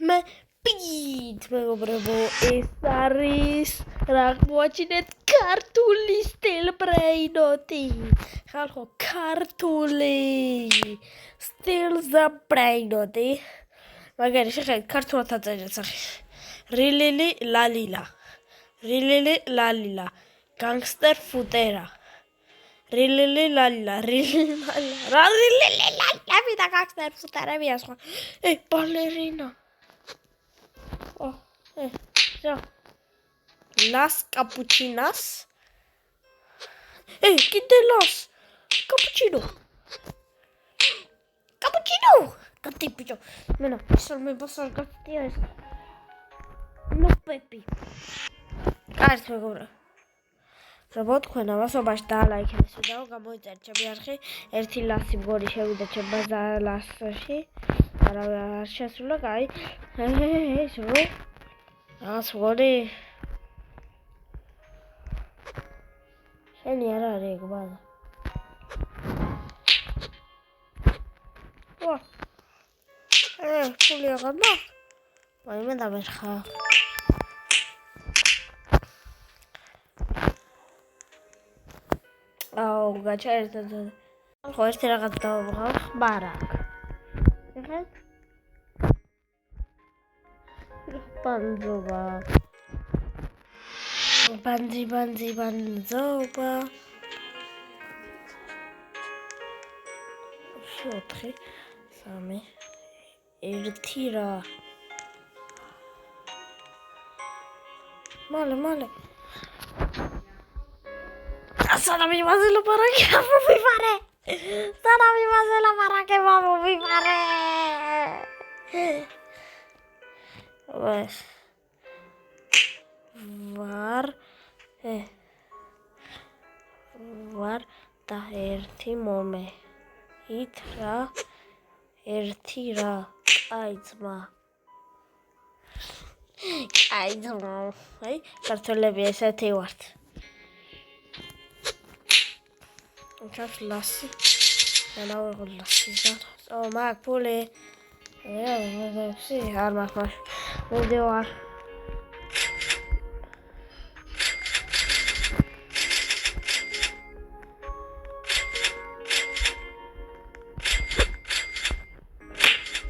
მოგესალმებით, მეგობრებო, ეს არის რა გვაჩინეთ ქართული სტილბრეინოტი. ხალხო, ქართული სტილზაბრეინოტი. მაგარი შეხედეთ, ქართულად აწერეთ სახე. რილილი ლალილა. რილილი ლალილა. განგსტერ ფუტერა. რილილი ლალილა, რილილი ლალილა. რა რილილი ლალილა და განგსტერ ფუტერებია სხვა. ბალერინა. რა. Las capuchinas. კიდე las. Cappuccino. Cappuccino. Κατύπητσο. Μένα, με πόσο κατήρα ეს. No Pepi. კარგად მეგობრებო. რა თქვენ ამასობაში დაალაიქეთ ვიდეო, გამოიწერეთ ჩემი არხი, ერთი ლასი მგონი შევიდა ჩემ ბაზალასში. არა არ შესულა, კაი. სულ. რაღაც მგონი. შენი არ არის ეგ ბაზა. ვა. ფული აღარ მაქვს. ვაიმე დამერხა. გაჩერდა. ხო, ერთი რაღაც დავაღავ, ხმარაკ. ეხეთ? ბანძობა. ბანძობა. 4 3 ერთი რა. მალე. Salami mazelo parake mi pare. Salami mazelo parake mi pare. Var da erti mome. Itra erti ra. Aizma. Აი, ქართველები ესეთი ვართ. Uçak lasi. Ben ağır lasi zaten. O makbule. Her makbaş. Video var.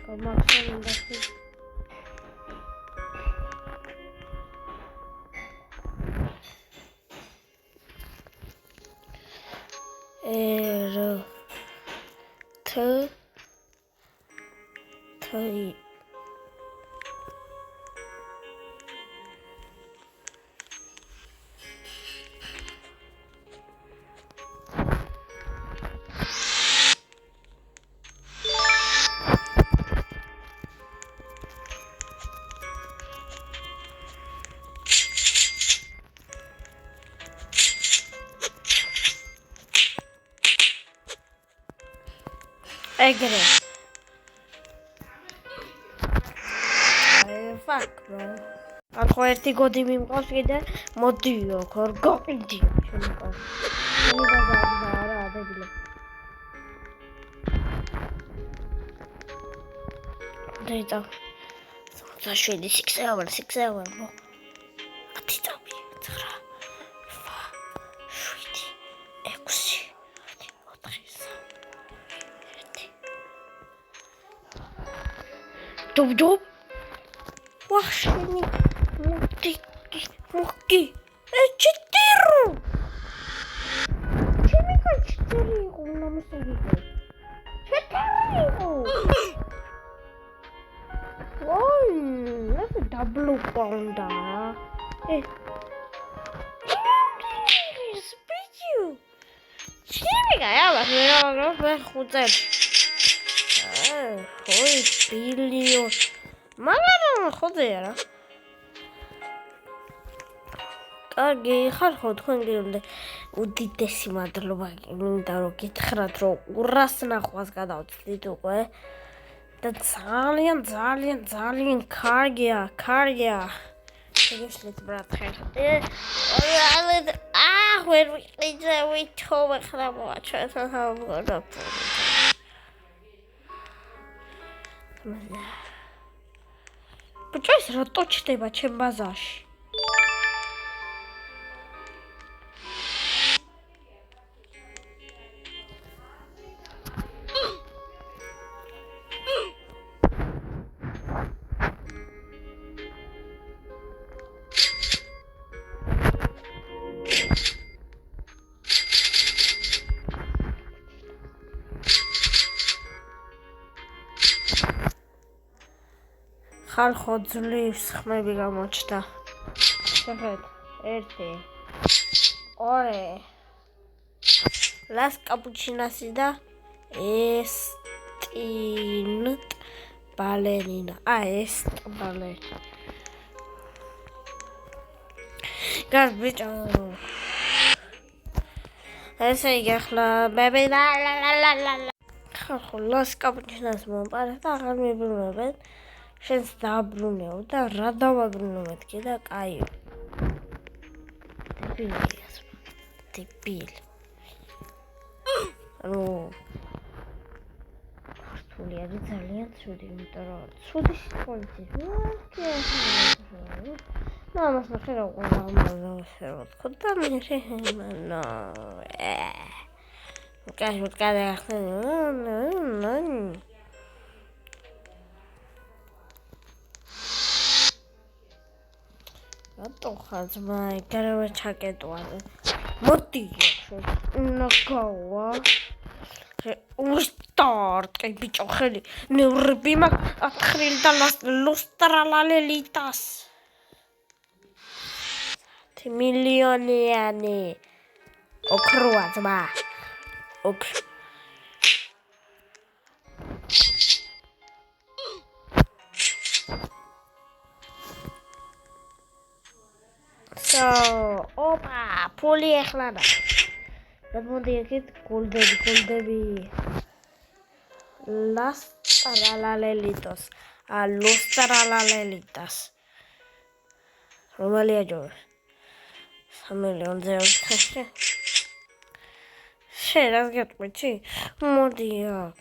Olmak zorundasın. T Egre. Fuck, bro. Ახლა ერთი გოდი მიმყავს კიდე. მოდიო, ხარ გაყიდი. შემიყავს. შენი ბაზარი არა, ადებილე. დაიწყო. 6 hour, ბო. 10 წამი, 9 Dub. Вахшини. Муки. Четыре. Чеми ка 4 намысали. 4. Ой, это даблу панда. Спичу. Чеми ка я вас хуцел. Ой, billion. Мама, ხოდერა. კარგი, ხალხო, თქვენ გინდა უდიდესი მადლობა მინდა რომ გითხრათ, რომ 200 ნახვას გადავწყვით უკვე. და ძალიან კარგია. შეგეშლით ბრატ. ვერ ვიყიდე ვითომ ახლა მოაჩვენე. ბიჭო ეს რატო ჩდება ჩემ ბაზარში? ხალხო ძლივს ხმები გამოჩნდა. შეხედეთ 1 2 ლას კაპუჩინასი და ესტინტ ბალერინა. ესტ ბალერინა. გას ბიჭო. ესე იგი ახლა ბები ხალხო ლას კაპუჩინას მომპარა და აღარ მიბრუნებენ. შენს დააბრუნეო და რა დავაბრუნო მეთქი და კაი. დებილი. ანუ ქართული არის ძალიან ცუდი, იმიტომ რომ ცუდი სიტყვები და ამას ნახე რა ვთქვა და მე კაი რატო ხარ ძმა ეგრევე ჩაკეტვაზე? მოდი ნაკავა უსტარტი ბიჭო ხელი ნევრები მაქვს ათხრილ და ლუსტრალალელიტას 1 მილიონიანი ოქროა ძმა ოქრო ოპა ფული ახლა და მოდი ეგეთ გულდები ლუსტრალალელიტოს ლუსტრალალელიტას რომელი აჯობებს 3 მილიონზე შენ რას გეტყვი? მოდი აქ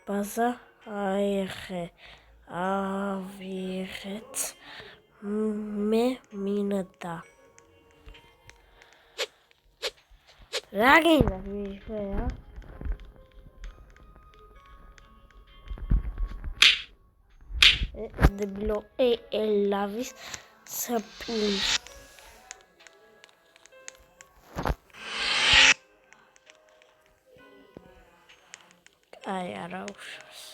ბაზა აიხე ავიღეთ მე მინდა რა გინდა ვიშვეა დებლო ელავის სპილი აი არა უშავს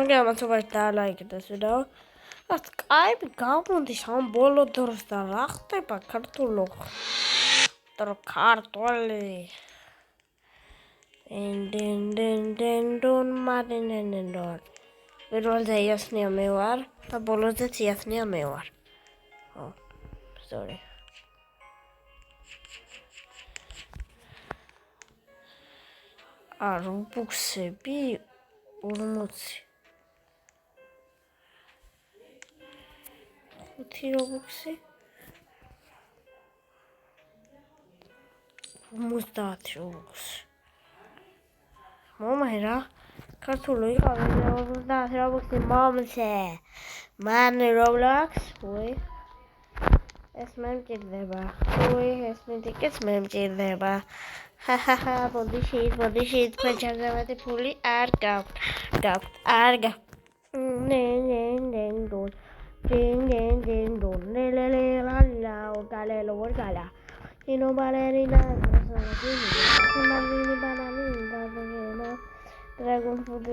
გამაცობაში დაალაიქდეს ვიდეო. რაც კაი გამოდის ამ ბოლო დროს და რა ხდება ქართულო ქართული დენ მარინენდონ პირველზე იასნია მე ვარ და ბოლოზე იასნია მე ვარ. sorry რობუქსები 40 5 რობუქსი 50 რობუქსი მომე რა ქართული იყავი 50 რობუქსი მომზე მან რობლოქს უი ეს მე მჭირდება უი ეს მიდიკეს მე მჭირდება ჰაჰაჰა ბოდიში ფეჩაზე ფული არ გაქვთ Ding dong le la la galelo gala ino ballerina banana dragon food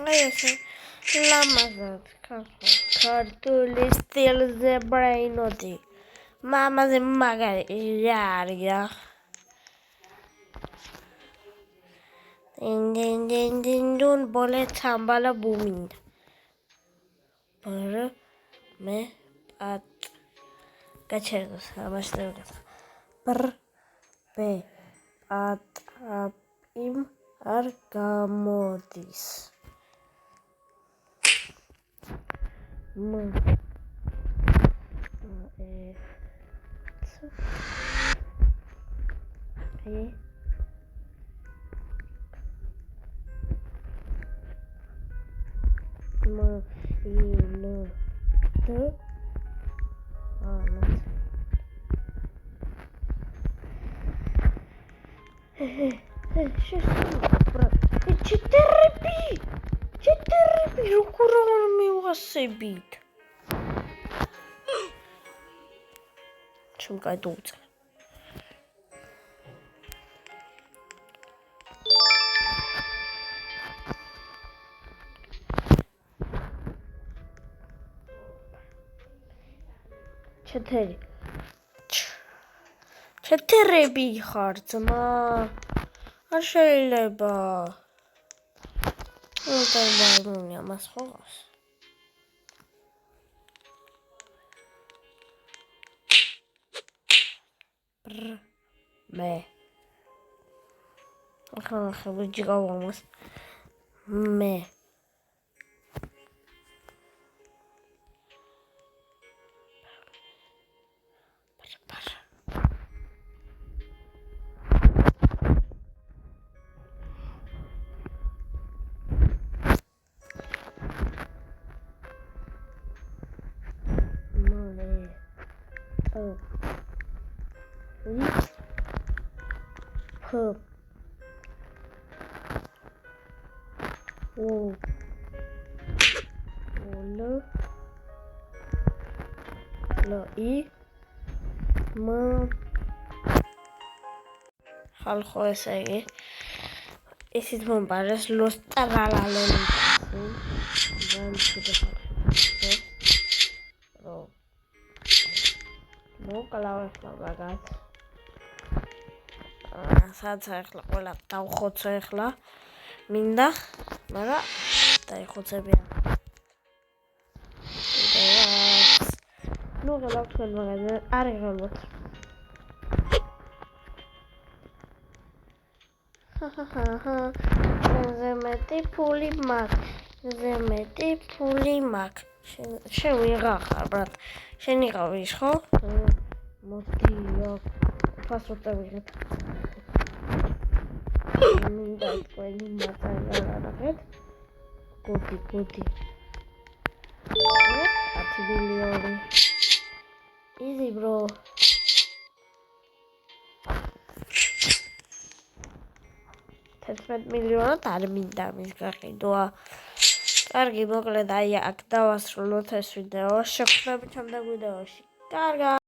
ayese lamazat cartuli still the brain odi mama ze magaria Ding bole chambala booming. Per me at Gacheros, Amasteros. Per pe at im argamodis. ჩეტერები როგორ არ მივასებით ჩემ გაიდუწე ჩეტერები ხარ ძმა არ შეიძლება უტარბაიმუნია მას ხოს მე ახლა ვიჯი გავამას მე ხალხო ესე იგი ისიც მომბარეს ლოსტრალალონი მოკალავეხლაბაგად საცა ახლა ყველა დავხოცე ახლა მინდა მაგრამ დაიხოცებია ნუ გელავ თქვენ მაგაზე არ იღებოთ ზემეტი ფული მაქვს შენ ვიღა ხარ ბრატ შენ იყავის ხო მოდი ფასორტა ვიღებ მინდა თქვენი მატარია არაღეთ გოდი 10 მილიონი easy bro $11 მილიონად არ მინდა მის გაყიდვა კარგი მოკლედ აი აქ დავასრულოთ ეს ვიდეო შეგხვდებით შემდეგ ვიდეოში კარგად